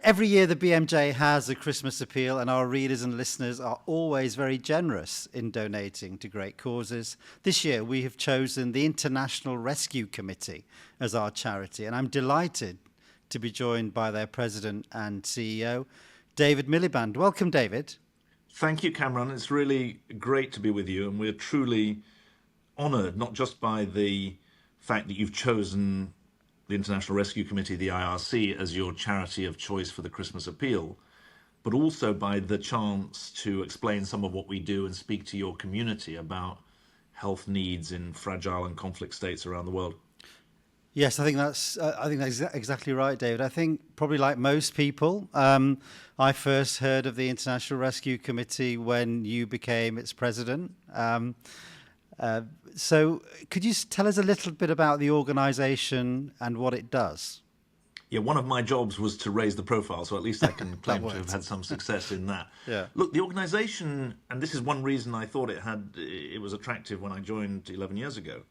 Every year the BMJ has a Christmas appeal, and our readers and listeners are always very generous in donating to great causes. This year we have chosen the International Rescue Committee as our charity, and I'm delighted to be joined by their president and CEO, David Miliband. Welcome, David. Thank you, Kamran. It's really great to be with you, and we're truly honoured, not just by the fact that you've chosen the International Rescue Committee, the IRC, as your charity of choice for the Christmas appeal, but also by the chance to explain some of what we do and speak to your community about health needs in fragile and conflict states around the world. Yes, I think that's exactly right, David. I think probably like most people, I first heard of the International Rescue Committee when you became its president. So could you tell us a little bit about the organisation and what it does? Yeah, one of my jobs was to raise the profile, so at least I can claim to have had some success in that. Yeah. Look, the organisation, and this is one reason I thought it was attractive when I joined 11 years ago.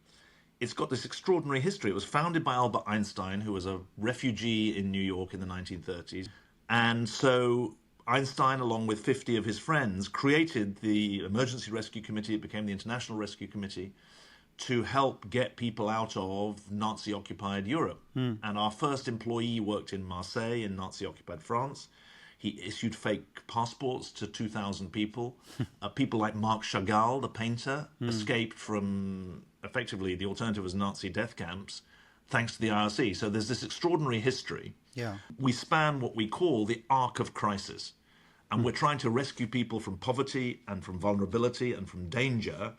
It's got this extraordinary history. It was founded by Albert Einstein, who was a refugee in New York in the 1930s. And so Einstein, along with 50 of his friends, created the Emergency Rescue Committee. It became the International Rescue Committee to help get people out of Nazi-occupied Europe. And our first employee worked in Marseille in Nazi-occupied France. He issued fake passports to 2,000 people. People like Marc Chagall, the painter, escaped from, effectively, the alternative was Nazi death camps, thanks to the IRC. So there's this extraordinary history. Yeah. We span what we call the arc of crisis. And we're trying to rescue people from poverty and from vulnerability and from danger,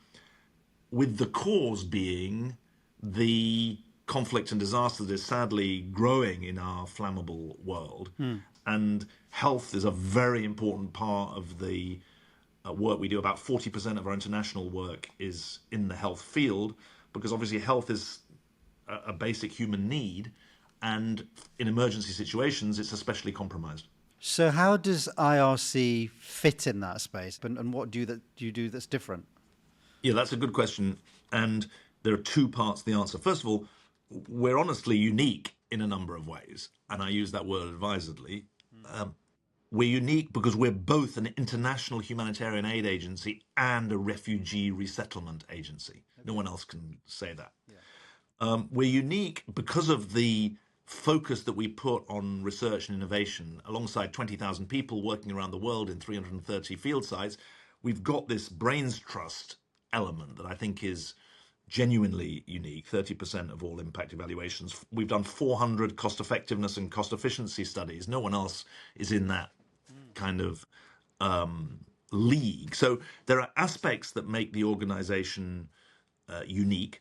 with the cause being the conflict and disaster that is sadly growing in our flammable world. And health is a very important part of the work we do. About 40% of our international work is in the health field, because obviously health is a basic human need, and in emergency situations it's especially compromised. So how does IRC fit in that space, and what do you do that's different? Yeah, that's a good question, and there are two parts to the answer. First of all, we're honestly unique in a number of ways, and I use that word advisedly. We're unique because we're both an international humanitarian aid agency and a refugee resettlement agency. No one else can say that. Yeah. We're unique because of the focus that we put on research and innovation. Alongside 20,000 people working around the world in 330 field sites, we've got this brains trust element that I think is genuinely unique. 30% of all impact evaluations. We've done 400 cost effectiveness and cost efficiency studies. No one else is in that kind of league. So there are aspects that make the organization unique.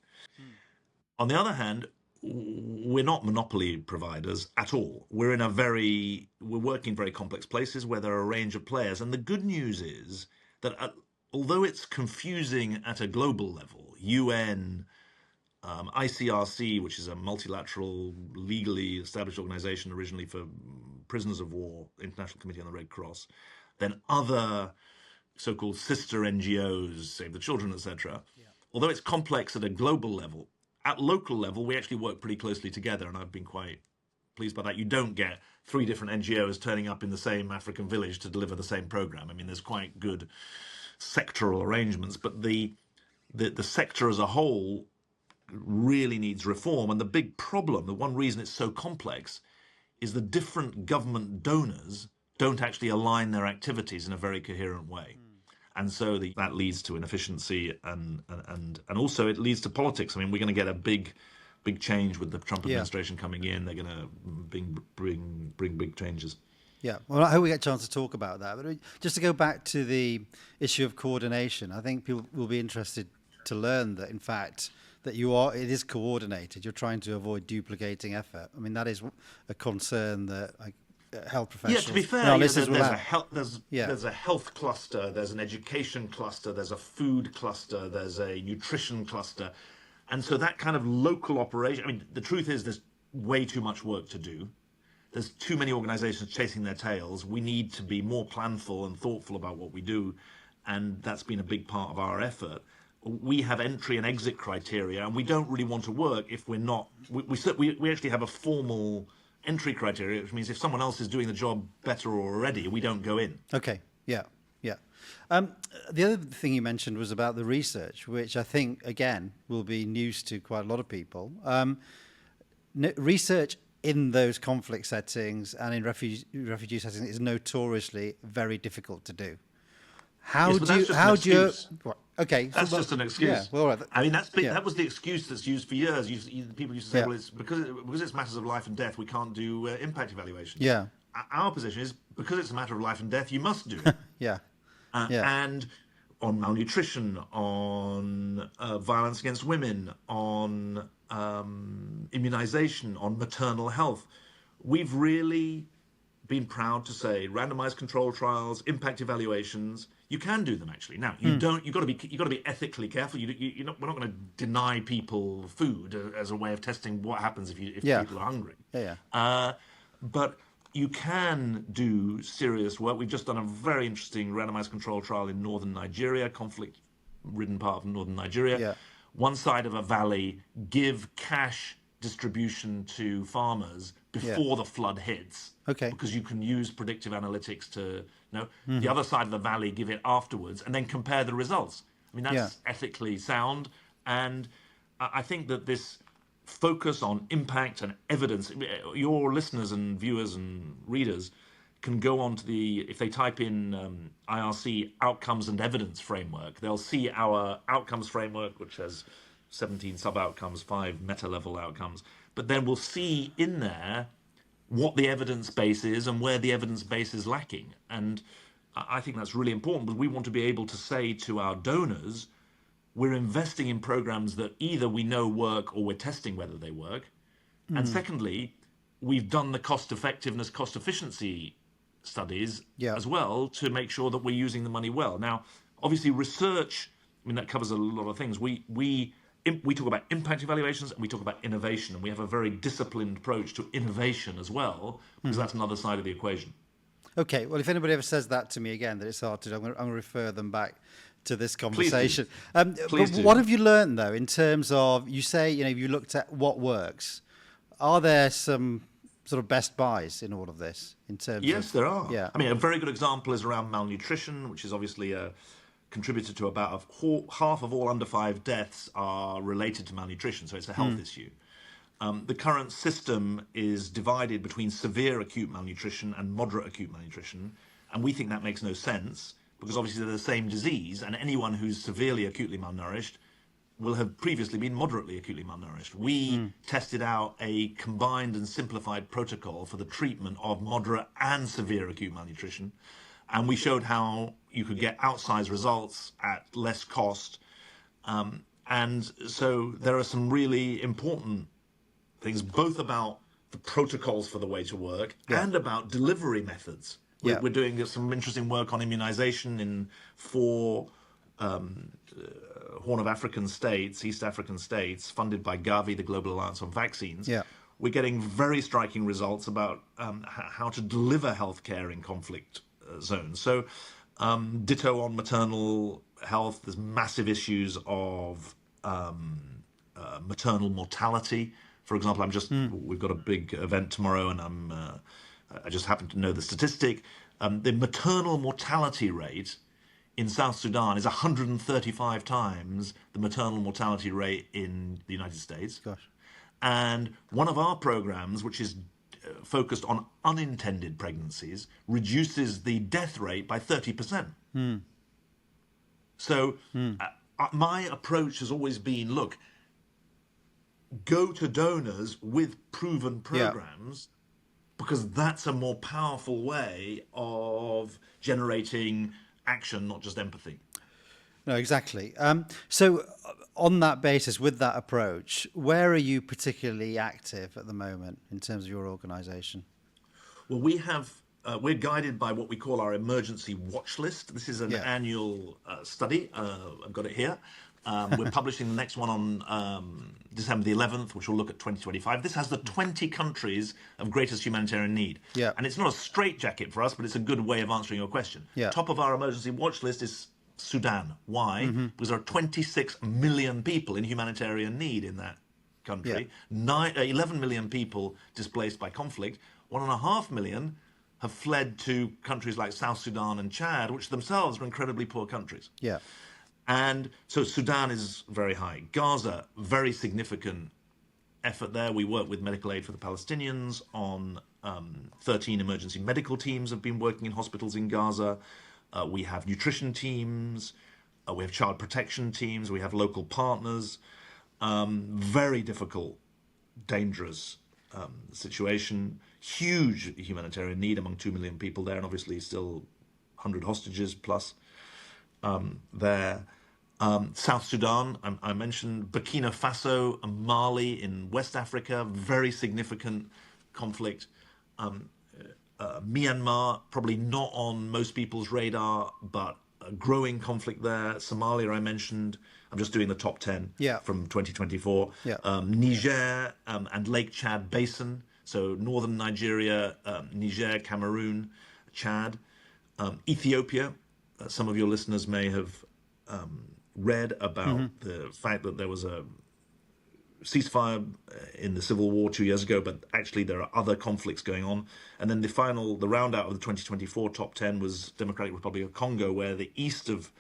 On the other hand, we're not monopoly providers at all. We're working in very complex places where there are a range of players. And the good news is that although it's confusing at a global level, UN, ICRC, which is a multilateral, legally established organization originally for prisoners of war, International Committee on the Red Cross, then other so-called sister NGOs, Save the Children, etc. Yeah. Although it's complex at a global level, at local level, we actually work pretty closely together, and I've been quite pleased by that. You don't get 3 different NGOs turning up in the same African village to deliver the same program. I mean, there's quite good sectoral arrangements, but the sector as a whole really needs reform. And the big problem, the one reason it's so complex, is the different government donors don't actually align their activities in a very coherent way. And so that leads to inefficiency and also it leads to politics. I mean, we're going to get a big change with the Trump administration coming in. They're going to bring big changes. Yeah, well, I hope we get a chance to talk about that. But just to go back to the issue of coordination, I think people will be interested to learn that, in fact, that it is coordinated. You're trying to avoid duplicating effort. I mean, that is a concern that health professionals. Yeah, to be fair, there's a health cluster, there's an education cluster, there's a food cluster, there's a nutrition cluster. And so that kind of local operation, I mean, the truth is there's way too much work to do. There's too many organizations chasing their tails. We need to be more planful and thoughtful about what we do. And that's been a big part of our effort. We have entry and exit criteria, and we don't really want to work if we're not. We actually have a formal entry criteria, which means if someone else is doing the job better already, we don't go in. Okay. Yeah. Yeah. The other thing you mentioned was about the research, which I think, again, will be news to quite a lot of people. Research in those conflict settings and in refugee settings is notoriously very difficult to do. How do you? Okay, that's just an excuse. Yeah, well, all right. I mean, that was the excuse that's used for years. People used to say, well, it's because it's matters of life and death, we can't do impact evaluations. Yeah. Our position is because it's a matter of life and death, you must do it. Yeah. And on malnutrition, on violence against women, on immunization, on maternal health, we've really been proud to say randomized control trials, impact evaluations. You can do them actually. Now you don't. You've got to be ethically careful. We're not going to deny people food as a way of testing what happens if people are hungry. But you can do serious work. We've just done a very interesting randomized control trial in northern Nigeria, conflict-ridden part of northern Nigeria. Yeah. One side of a valley, give cash distribution to farmers before the flood hits. Okay. Because you can use predictive analytics to know. The other side of the valley, give it afterwards, and then compare the results. I mean, that's ethically sound. And I think that this focus on impact and evidence, your listeners and viewers and readers can go on to if they type in IRC outcomes and evidence framework, they'll see our outcomes framework, which has 17 sub-outcomes, 5 meta-level outcomes. But then we'll see in there what the evidence base is and where the evidence base is lacking. And I think that's really important, because we want to be able to say to our donors, we're investing in programs that either we know work or we're testing whether they work. And secondly, we've done the cost effectiveness, cost efficiency studies as well to make sure that we're using the money well. Now, obviously research, I mean, that covers a lot of things. We talk about impact evaluations and we talk about innovation, and we have a very disciplined approach to innovation as well, because that's another side of the equation. Okay, well, if anybody ever says that to me again, that it's hard to do, I'm going to refer them back to this conversation. Please do. What have you learned, though, in terms of, you say, you looked at what works. Are there some sort of best buys in all of this? Yes, there are. Yeah. I mean, a very good example is around malnutrition, which is obviously a contributor to about half of all under 5 deaths are related to malnutrition, so it's a health issue. The current system is divided between severe acute malnutrition and moderate acute malnutrition, and we think that makes no sense, because obviously they're the same disease, and anyone who's severely acutely malnourished will have previously been moderately acutely malnourished. We tested out a combined and simplified protocol for the treatment of moderate and severe acute malnutrition, and we showed how you could get outsized results at less cost. And so there are some really important things, both about the protocols for the way to work and about delivery methods. We're doing some interesting work on immunization in 4 Horn of African states, East African states, funded by Gavi, the Global Alliance on Vaccines. We're getting very striking results about how to deliver healthcare in conflict zones. So ditto on maternal health. There's massive issues of maternal mortality. For example, we've got a big event tomorrow, and I just happen to know the statistic. The maternal mortality rate in South Sudan is 135 times the maternal mortality rate in the United States. Gosh. And one of our programs, which is focused on unintended pregnancies, reduces the death rate by 30%. So my approach has always been, look, go to donors with proven programs, because that's a more powerful way of generating action, not just empathy. No, exactly. So on that basis, with that approach, where are you particularly active at the moment in terms of your organisation? Well, we're guided by what we call our emergency watch list. This is an annual study. I've got it here. We're publishing the next one on December the 11th, which will look at 2025. This has the 20 countries of greatest humanitarian need. And it's not a straitjacket for us, but it's a good way of answering your question. Top of our emergency watch list is Sudan. Why? Because there are 26 million people in humanitarian need in that country. 11 million people displaced by conflict. 1.5 million have fled to countries like South Sudan and Chad, which themselves are incredibly poor countries. Yeah. And so Sudan is very high. Gaza, very significant effort there. We work with Medical Aid for the Palestinians on 13 emergency medical teams have been working in hospitals in Gaza. We have nutrition teams. We have child protection teams. We have local partners. Very difficult, dangerous situation. Huge humanitarian need among 2 million people there, and obviously still 100 hostages plus there. South Sudan, I mentioned Burkina Faso and Mali in West Africa, very significant conflict. Myanmar, probably not on most people's radar, but a growing conflict there. Somalia, I mentioned. I'm just doing the top 10 from 2024. Yeah. Niger and Lake Chad Basin, so northern Nigeria, Niger, Cameroon, Chad. Ethiopia, some of your listeners may have read about the fact that there was a ceasefire in the civil war 2 years ago, but actually there are other conflicts going on. And then the round out of the 2024 top 10 was Democratic Republic of Congo, where the east of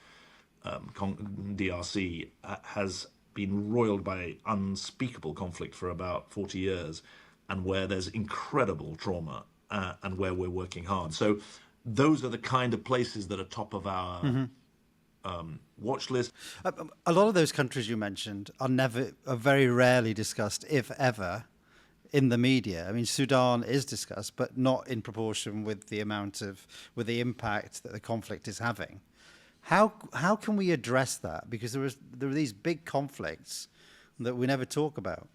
DRC has been roiled by unspeakable conflict for about 40 years, and where there's incredible trauma and where we're working hard. So those are the kind of places that are top of our watch list. A lot of those countries you mentioned are very rarely discussed, if ever, in the media. I mean, Sudan is discussed, but not in proportion with the impact that the conflict is having. How can we address that? Because there are these big conflicts that we never talk about.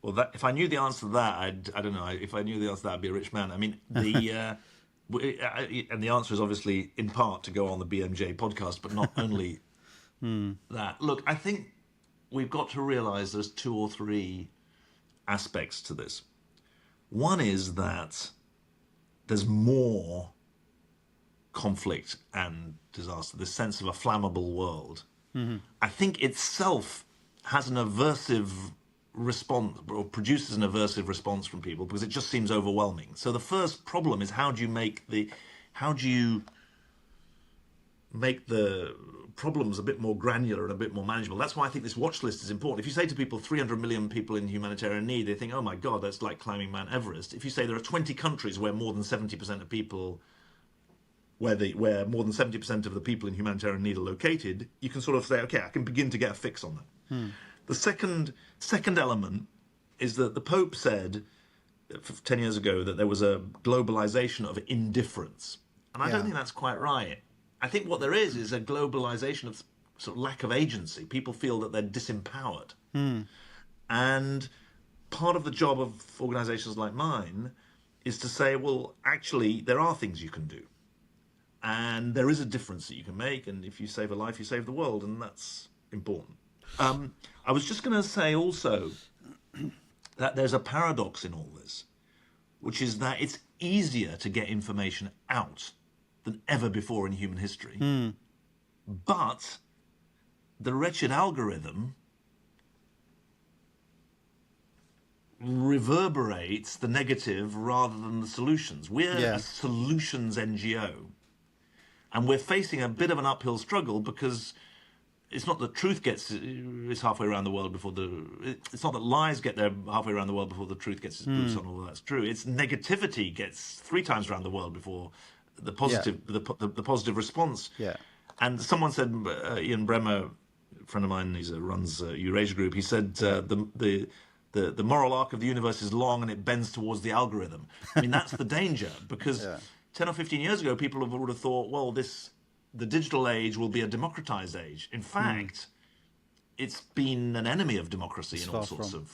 Well, if I knew the answer to that, I don't know. If I knew the answer to that, I'd be a rich man. I mean, and the answer is obviously in part to go on the BMJ podcast, but not only that. Look, I think we've got to realize there's 2 or 3 aspects to this. One is that there's more conflict and disaster, this sense of a flammable world. I think itself has an aversive response, or produces an aversive response from people, because it just seems overwhelming. So the first problem is how do you make the problems a bit more granular and a bit more manageable? That's why I think this watch list is important. If you say to people 300 million people in humanitarian need, they think, oh my God, that's like climbing Mount Everest. If you say there are 20 countries where more than 70% of people, where more than 70% of the people in humanitarian need are located, you can sort of say, okay, I can begin to get a fix on that. The second element is that the Pope said 10 years ago that there was a globalization of indifference. And I don't think that's quite right. I think what there is a globalization of sort of lack of agency. People feel that they're disempowered. And part of the job of organizations like mine is to say, well, actually, there are things you can do. And there is a difference that you can make. And if you save a life, you save the world. And that's important. I was just going to say also that there's a paradox in all this, which is that it's easier to get information out than ever before in human history. But the wretched algorithm reverberates the negative rather than the solutions. We're a solutions NGO. And we're facing a bit of an uphill struggle, because it's not that truth is halfway around the world before it's not that lies get there halfway around the world before the truth gets its boots on, although that's true. It's negativity gets 3 times around the world before the positive the positive response. And someone said, Ian Bremmer, a friend of mine, runs Eurasia Group, he said the moral arc of the universe is long and it bends towards the algorithm. I mean, that's the danger, because 10 or 15 years ago, people would have thought, well, the digital age will be a democratized age. In fact, it's been an enemy of democracy in all sorts of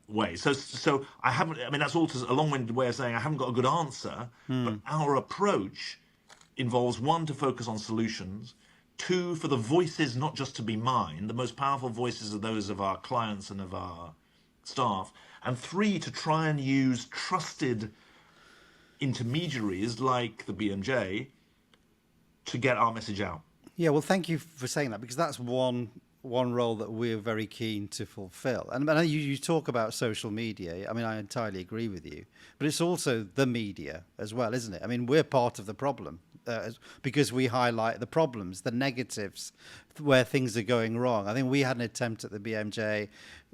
ways. So I haven't, I mean, that's all a long-winded way of saying I haven't got a good answer, but our approach involves, 1, to focus on solutions, 2, for the voices not just to be mine, the most powerful voices are those of our clients and of our staff, and 3, to try and use trusted intermediaries like the BMJ to get our message out. Yeah, well, thank you for saying that, because that's one one role that we're very keen to fulfill. And you talk about social media. I mean, I entirely agree with you. But it's also the media as well, isn't it? I mean, we're part of the problem because we highlight the problems, the negatives, where things are going wrong. I think we had an attempt at the BMJ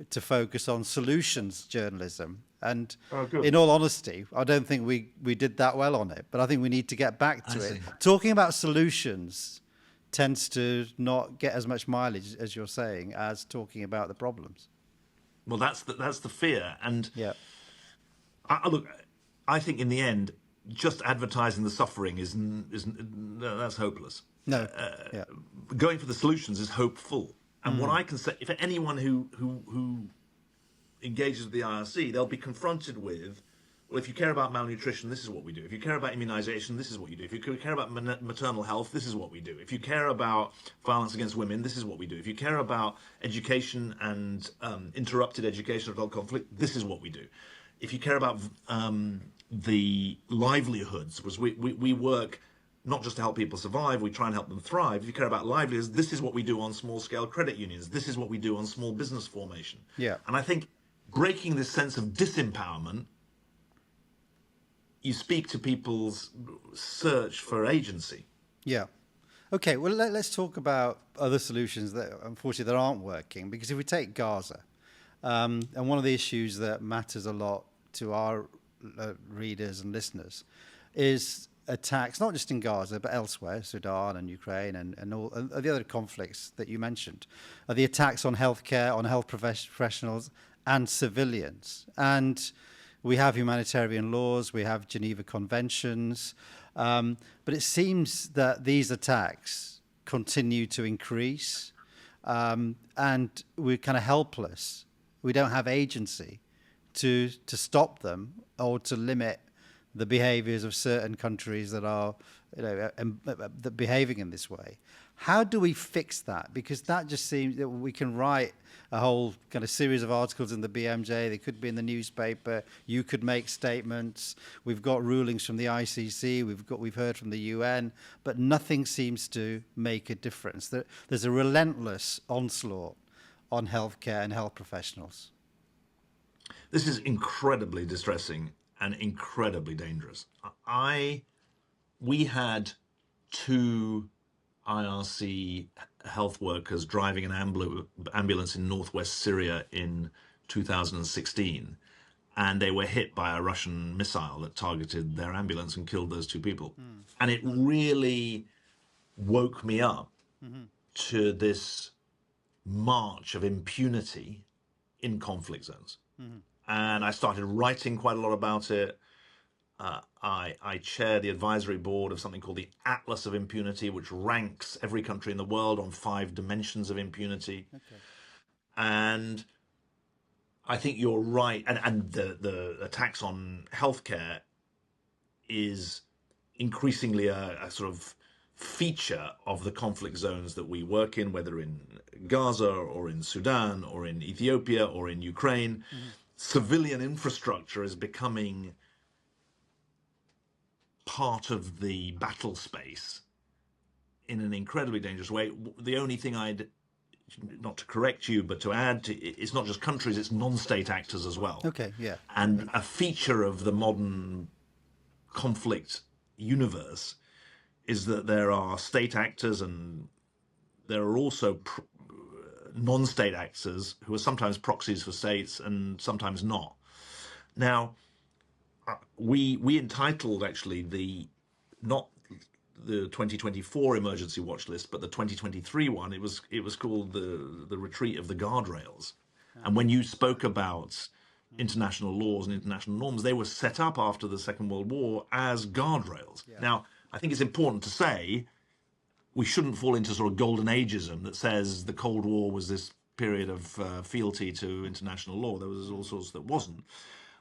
to focus on solutions journalism. And in all honesty, I don't think we did that well on it. But I think we need to get back to it. Talking about solutions tends to not get as much mileage, as you're saying, as talking about the problems. Well, that's the fear. And yeah, look, I think in the end, just advertising the suffering is that's hopeless. No, going for the solutions is hopeful. And what I can say, if anyone who engages with the IRC, they'll be confronted with, well, if you care about malnutrition, this is what we do. If you care about immunization, this is what you do. If you care about maternal health, this is what we do. If you care about violence against women, this is what we do. If you care about education and interrupted education adult conflict, this is what we do. If you care about the livelihoods, because we work not just to help people survive, we try and help them thrive. If you care about livelihoods, this is what we do on small-scale credit unions. This is what we do on small business formation. Yeah. And I think breaking this sense of disempowerment, you speak to people's search for agency. Yeah. Okay, well, let's talk about other solutions that, unfortunately, that aren't working. Because if we take Gaza, and one of the issues that matters a lot to our readers and listeners is attacks, not just in Gaza, but elsewhere, Sudan and Ukraine and all the other conflicts that you mentioned, are the attacks on healthcare, on health professionals and civilians. And we have humanitarian laws, we have Geneva Conventions, but it seems that these attacks continue to increase, and we're kind of helpless. We don't have agency to stop them or to limit the behaviours of certain countries that are, that behaving in this way. How do we fix that? Because that just seems that we can write a whole kind of series of articles in the BMJ. They could be in the newspaper. You could make statements. We've got rulings from the ICC. We've heard from the UN, but nothing seems to make a difference. There's a relentless onslaught on healthcare and health professionals. This is incredibly distressing and incredibly dangerous. We had 2 IRC health workers driving an ambulance in northwest Syria in 2016, and they were hit by a Russian missile that targeted their ambulance and killed those 2 people. And it really woke me up to this march of impunity in conflict zones. And I started writing quite a lot about it. I chair the advisory board of something called the Atlas of Impunity, which ranks every country in the world on 5 dimensions of impunity. Okay. And I think you're right. And the attacks on healthcare is increasingly a sort of feature of the conflict zones that we work in, whether in Gaza or in Sudan or in Ethiopia or in Ukraine. Civilian infrastructure is becoming part of the battle space in an incredibly dangerous way. The only thing not to correct you, but to add to, it's not just countries, it's non-state actors as well. Okay, yeah. And a feature of the modern conflict universe is that there are state actors and there are also non-state actors who are sometimes proxies for states and sometimes not. Now, we entitled actually not the 2024 emergency watch list, but the 2023 one. It was called the Retreat of the Guardrails. And when you spoke about international laws and international norms, they were set up after the Second World War as guardrails. Yeah. Now, I think it's important to say we shouldn't fall into sort of golden ageism that says the Cold War was this period of fealty to international law. There was all sorts that wasn't.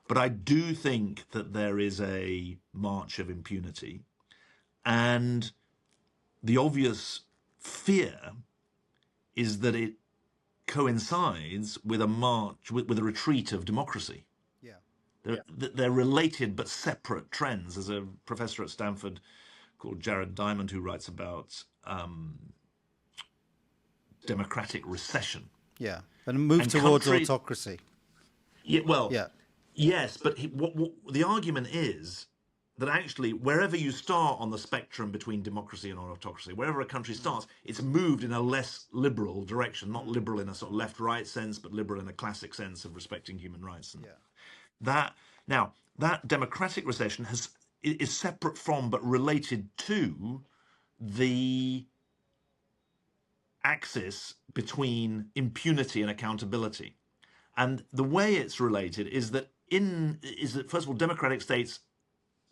But I do think that there is a march of impunity. And the obvious fear is that it coincides with a march, with a retreat of democracy. Yeah. They're related but separate trends. There's a professor at Stanford called Jared Diamond who writes about democratic recession. Yeah, and move And towards countries, autocracy. yeah, well, Yeah. yes, but what the argument is that actually wherever you start on the spectrum between democracy and autocracy, wherever a country starts, it's moved in a less liberal direction, not liberal in a sort of left-right sense, but liberal in a classic sense of respecting human rights. And Yeah. that now that democratic recession is separate from but related to the axis between impunity and accountability. And the way it's related is that first of all, democratic states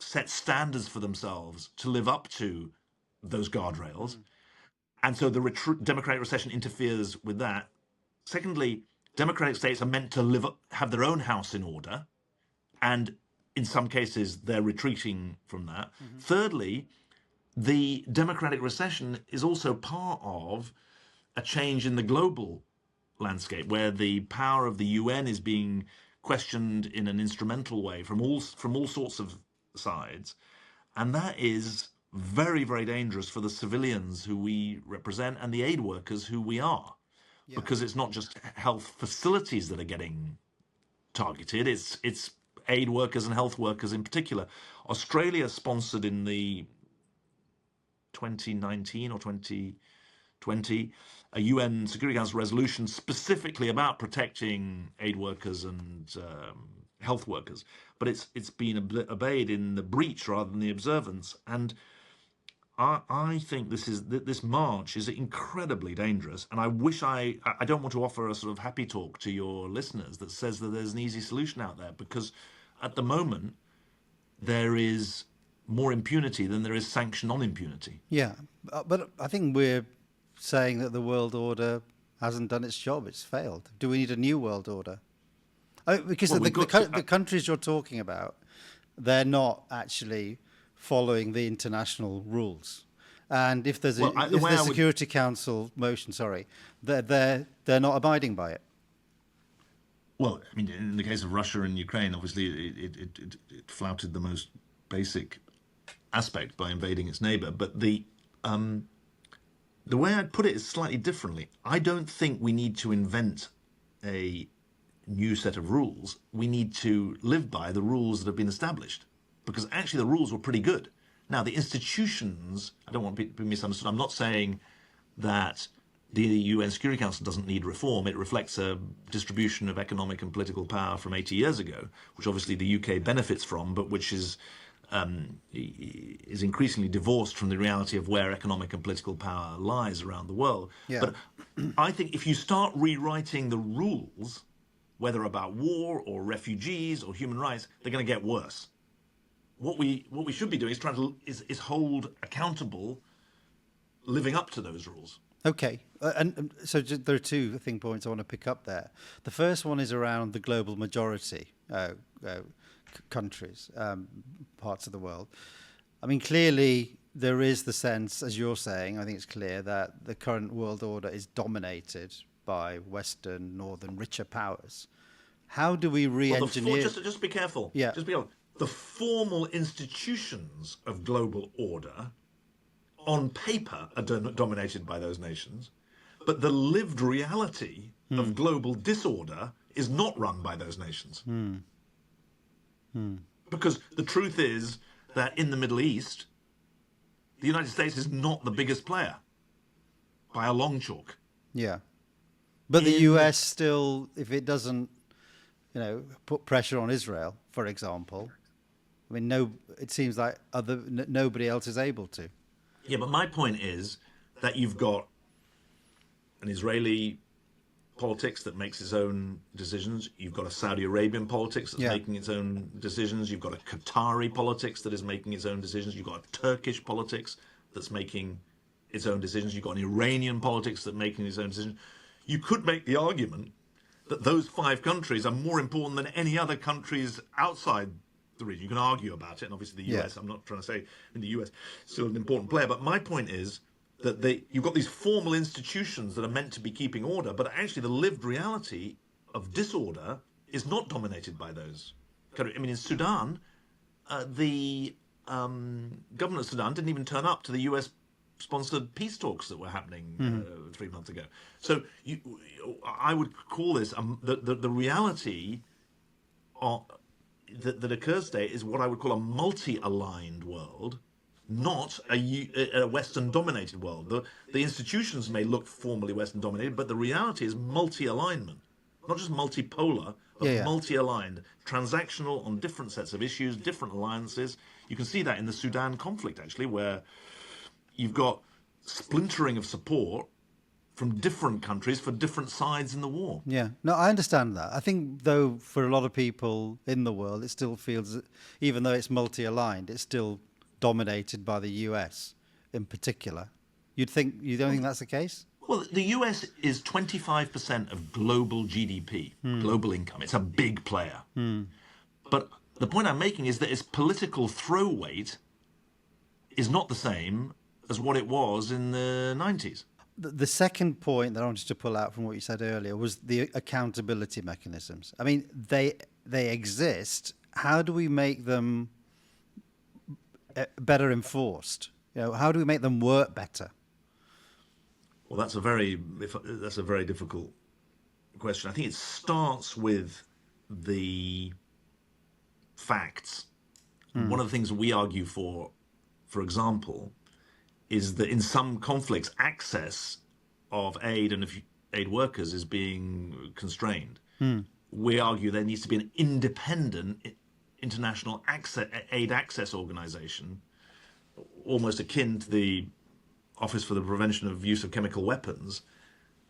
set standards for themselves to live up to those guardrails, and so the democratic recession interferes with that. Secondly, democratic states are meant to have their own house in order, and in some cases they're retreating from that. Thirdly, the democratic recession is also part of a change in the global landscape where the power of the UN is being questioned in an instrumental way from all sorts of sides, and that is very, very dangerous for the civilians who we represent and the aid workers who we are, because it's not just health facilities that are getting targeted, it's aid workers and health workers in particular. Australia sponsored in the 2019 or 2020 a UN Security Council resolution specifically about protecting aid workers and health workers, but it's been obeyed in the breach rather than the observance. And I think this march is incredibly dangerous, and I don't want to offer a sort of happy talk to your listeners that says that there's an easy solution out there, because at the moment there is more impunity than there is sanction on impunity. Yeah, but I think we're saying that the world order hasn't done its job. It's failed. Do we need a new world order? Because the countries you're talking about, they're not actually following the international rules. And if there's a Security Council motion, they're not abiding by it. Well, I mean, in the case of Russia and Ukraine, obviously it flouted the most basic aspect by invading its neighbor. But the way I'd put it is slightly differently. I don't think we need to invent a new set of rules. We need to live by the rules that have been established, because actually the rules were pretty good. Now, the institutions, I don't want to be misunderstood. I'm not saying that the UN Security Council doesn't need reform. It reflects a distribution of economic and political power from 80 years ago, which obviously the UK benefits from, but which is increasingly divorced from the reality of where economic and political power lies around the world. Yeah. But I think if you start rewriting the rules, whether about war or refugees or human rights, they're going to get worse. What we should be doing is trying to is hold accountable, living up to those rules. Okay, and so there are two points I want to pick up there. The first one is around the global majority countries, parts of the world. I mean, clearly there is the sense, as you're saying, I think it's clear that the current world order is dominated by Western, northern, richer powers. How do we re-engineer? Well, just be careful. Yeah. Just be careful. The formal institutions of global order, on paper, are dominated by those nations, but the lived reality of global disorder is not run by those nations. Because the truth is that in the Middle East, the United States is not the biggest player by a long chalk. Yeah. But the US still, if it doesn't, put pressure on Israel, for example, I mean, it seems like nobody else is able to. Yeah, but my point is that you've got an Israeli politics that makes its own decisions. You've got a Saudi Arabian politics that's making its own decisions. You've got a Qatari politics that is making its own decisions. You've got a Turkish politics that's making its own decisions. You've got an Iranian politics that's making its own decisions. You could make the argument that those 5 countries are more important than any other countries outside the region. You can argue about it, and obviously the US, I'm not trying to say in the US, still an important player, but my point is that you've got these formal institutions that are meant to be keeping order, but actually the lived reality of disorder is not dominated by those. I mean, in Sudan, the government of Sudan didn't even turn up to the US sponsored peace talks that were happening 3 months ago. So I would call this the reality that occurs today is what I would call a multi-aligned world, not a Western-dominated world. The institutions may look formally Western-dominated, but the reality is multi-alignment, not just multipolar, but multi-aligned, transactional on different sets of issues, different alliances. You can see that in the Sudan conflict, actually, where you've got splintering of support from different countries for different sides in the war. Yeah, no, I understand that. I think, though, for a lot of people in the world, it still feels, even though it's multi-aligned, it's still dominated by the US in particular. You don't think that's the case? Well, the US is 25% of global GDP, global income. It's a big player. But the point I'm making is that its political throw weight is not the same as what it was in the 90s. The second point that I wanted to pull out from what you said earlier was the accountability mechanisms. I mean, they exist. How do we make them better enforced? How do we make them work better? Well, that's a very difficult question. I think it starts with the facts. One of the things we argue for example, is that in some conflicts, access of aid and aid workers is being constrained. We argue there needs to be an independent international aid access organization, almost akin to the Office for the Prevention of Use of Chemical Weapons,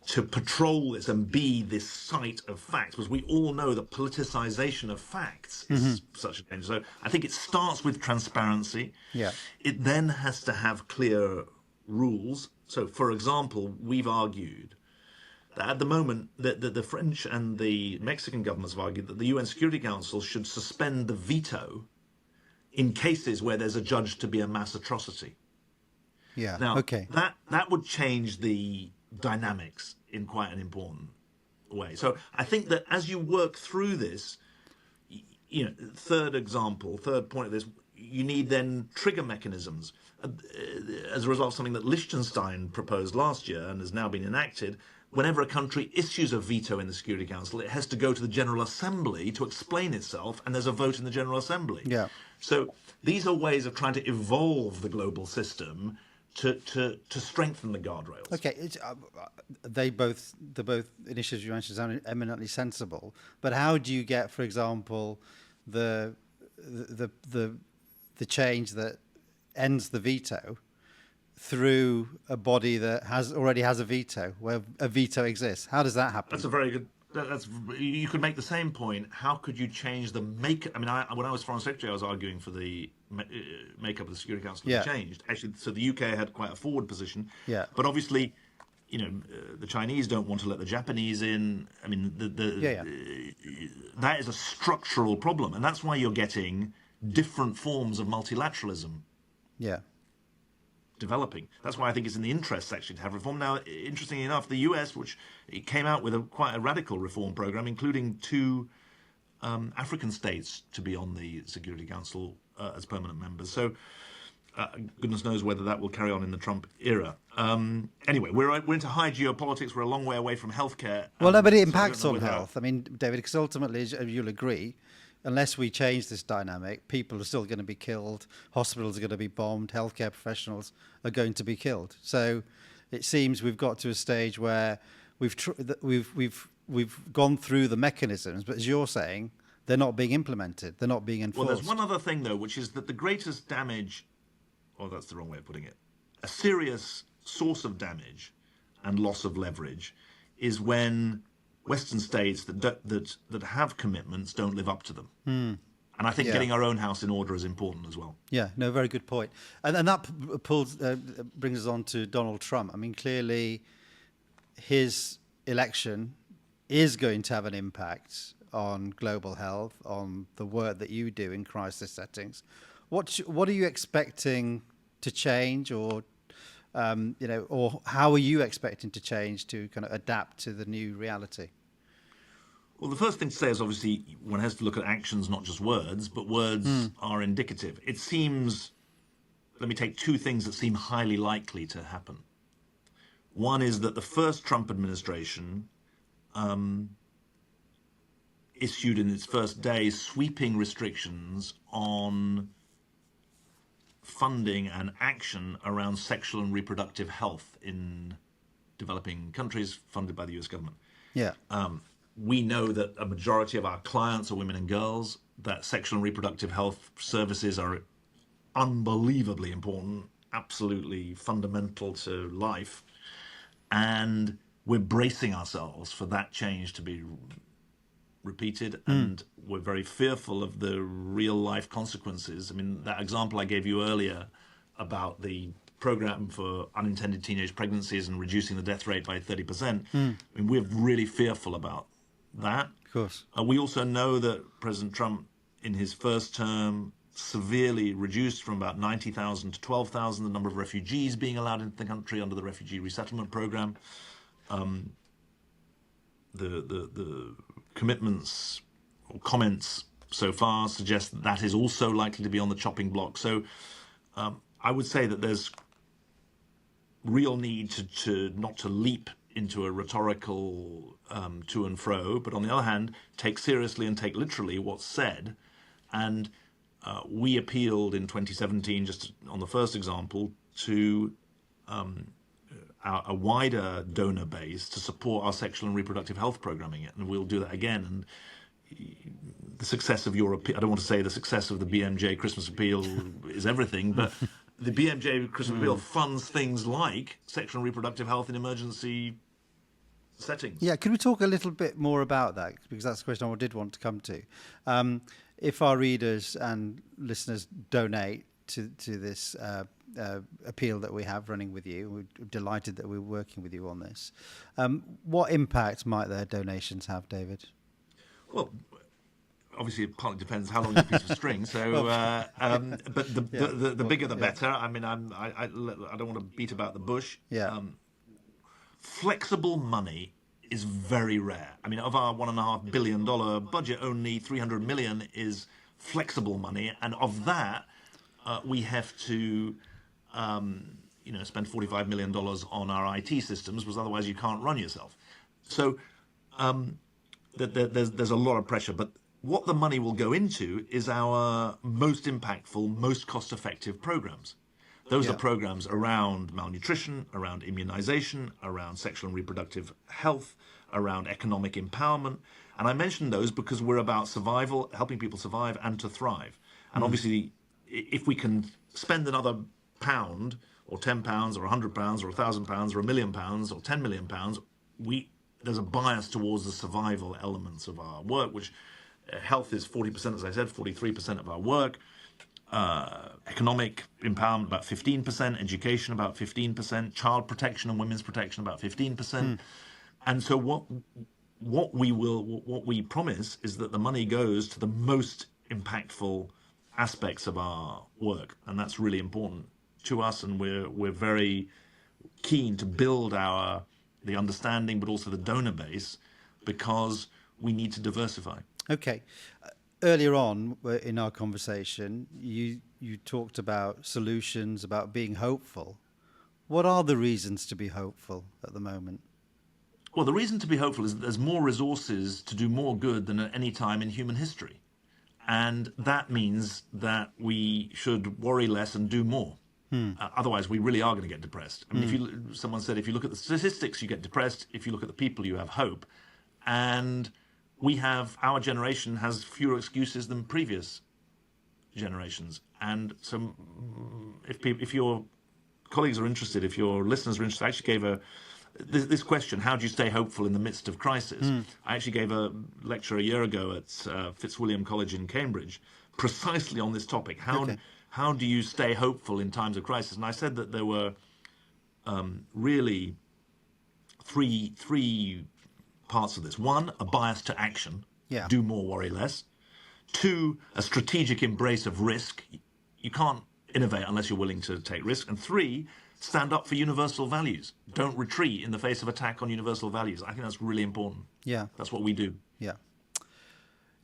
to patrol this and be this site of facts, because we all know that politicization of facts is such a danger. So I think it starts with transparency. Yeah. It then has to have clear rules. So, for example, we've argued that at the moment the French and the Mexican governments have argued that the UN Security Council should suspend the veto in cases where there's a judged to be a mass atrocity. Yeah. Now, okay. that would change the dynamics in quite an important way. So I think that as you work through this, third point of this, you need then trigger mechanisms. As a result of something that Liechtenstein proposed last year and has now been enacted, whenever a country issues a veto in the Security Council, it has to go to the General Assembly to explain itself, and there's a vote in the General Assembly. Yeah. So these are ways of trying to evolve the global system to strengthen the guardrails. Okay, the both initiatives you mentioned sound eminently sensible, but how do you get, for example, the change that ends the veto through a body that already has a veto, where a veto exists? How does that happen? That's a very good. You could make the same point. How could you change the make? I mean, when I was Foreign Secretary, I was arguing for the makeup of the Security Council to be changed. Actually, so the UK had quite a forward position. Yeah. But obviously, the Chinese don't want to let the Japanese in. I mean, that is a structural problem, and that's why you're getting different forms of multilateralism. Yeah. Developing. That's why I think it's in the interests actually to have reform. Now, interestingly enough, the US, which it came out with quite a radical reform program, including 2 African states to be on the Security Council as permanent members. So goodness knows whether that will carry on in the Trump era. Anyway, we're into high geopolitics. We're a long way away from healthcare. Well, no, but it impacts on health. I mean, David, because ultimately, as you'll agree, unless we change this dynamic, people are still going to be killed, hospitals are going to be bombed, healthcare professionals are going to be killed. So it seems we've got to a stage where we've gone through the mechanisms, but as you're saying, they're not being implemented, they're not being enforced. Well, there's one other thing, though, which is that the greatest damage, or that's the wrong way of putting it, a serious source of damage and loss of leverage is when Western states that have commitments don't live up to them. And I think getting our own house in order is important as well. Yeah, no, very good point. And that brings us on to Donald Trump. I mean, clearly his election is going to have an impact on global health, on the work that you do in crisis settings. What are you expecting to change, or or how are you expecting to change to kind of adapt to the new reality? Well, the first thing to say is obviously one has to look at actions, not just words, but words are indicative. It seems let me take two things that seem highly likely to happen. One is that the first Trump administration issued in its first day sweeping restrictions on funding and action around sexual and reproductive health in developing countries funded by the US government. Yeah. We know that a majority of our clients are women and girls, that sexual and reproductive health services are unbelievably important, absolutely fundamental to life. And we're bracing ourselves for that change to be repeated, and we're very fearful of the real life consequences. I mean, that example I gave you earlier about the program for unintended teenage pregnancies and reducing the death rate by 30%, I mean, we're really fearful about that. Of course. We also know that President Trump, in his first term, severely reduced from about 90,000 to 12,000 the number of refugees being allowed into the country under the refugee resettlement program. The commitments or comments so far suggest that that is also likely to be on the chopping block. So I would say that there's real need to not to leap into a rhetorical to and fro, but on the other hand, take seriously and take literally what's said. And we appealed in 2017, just on the first example, to a wider donor base to support our sexual and reproductive health programming, and we'll do that again. And the success of your appeal, I don't want to say the success of the BMJ Christmas appeal is everything, but the BMJ Christmas appeal funds things like sexual and reproductive health in emergency settings. Yeah, could we talk a little bit more about that? Because that's the question I did want to come to. If our readers and listeners donate to this appeal that we have running with you, we're delighted that we're working with you on this. What impact might their donations have, David? Well, obviously, it partly depends how long your piece of string. So, but the bigger the better. I mean, I don't want to beat about the bush. Yeah. Flexible money is very rare. I mean, of our $1.5 billion budget, only 300 million is flexible money, and of that, we have to, spend $45 million on our IT systems, because otherwise you can't run yourself. So there's a lot of pressure. But what the money will go into is our most impactful, most cost-effective programs. Those are programs around malnutrition, around immunization, around sexual and reproductive health, around economic empowerment. And I mentioned those because we're about survival, helping people survive and to thrive. And obviously, if we can spend another £1 or £10 or £100 or £1,000 or £1 million or £10 million, there's a bias towards the survival elements of our work, which health is 40%, as I said, 43% of our work. Economic empowerment about 15%, education about 15%, child protection and women's protection about 15%. And so what we promise is that the money goes to the most impactful aspects of our work, and that's really important to us. And we're very keen to build the understanding, but also the donor base, because we need to diversify. Okay. Earlier on in our conversation, you talked about solutions, about being hopeful. What are the reasons to be hopeful at the moment? Well, the reason to be hopeful is that there's more resources to do more good than at any time in human history. And that means that we should worry less and do more. Otherwise, we really are going to get depressed. I mean, someone said, if you look at the statistics, you get depressed. If you look at the people, you have hope. And our generation has fewer excuses than previous generations. And so if your colleagues are interested, if your listeners are interested, I actually gave this question, how do you stay hopeful in the midst of crisis? I actually gave a lecture a year ago at Fitzwilliam College in Cambridge, precisely on this topic. How do you stay hopeful in times of crisis? And I said that there were really three parts of this. One, a bias to action. Do more, worry less. Two, a strategic embrace of risk. You can't innovate unless you're willing to take risk. And three, stand up for universal values. Don't retreat in the face of attack on universal values. I think that's really important. Yeah. That's what we do. Yeah.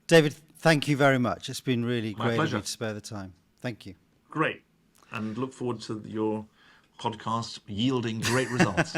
David, thank you very much. It's been really My great pleasure. of you to spare the time. Thank you. Great. and look forward to your podcast yielding great results.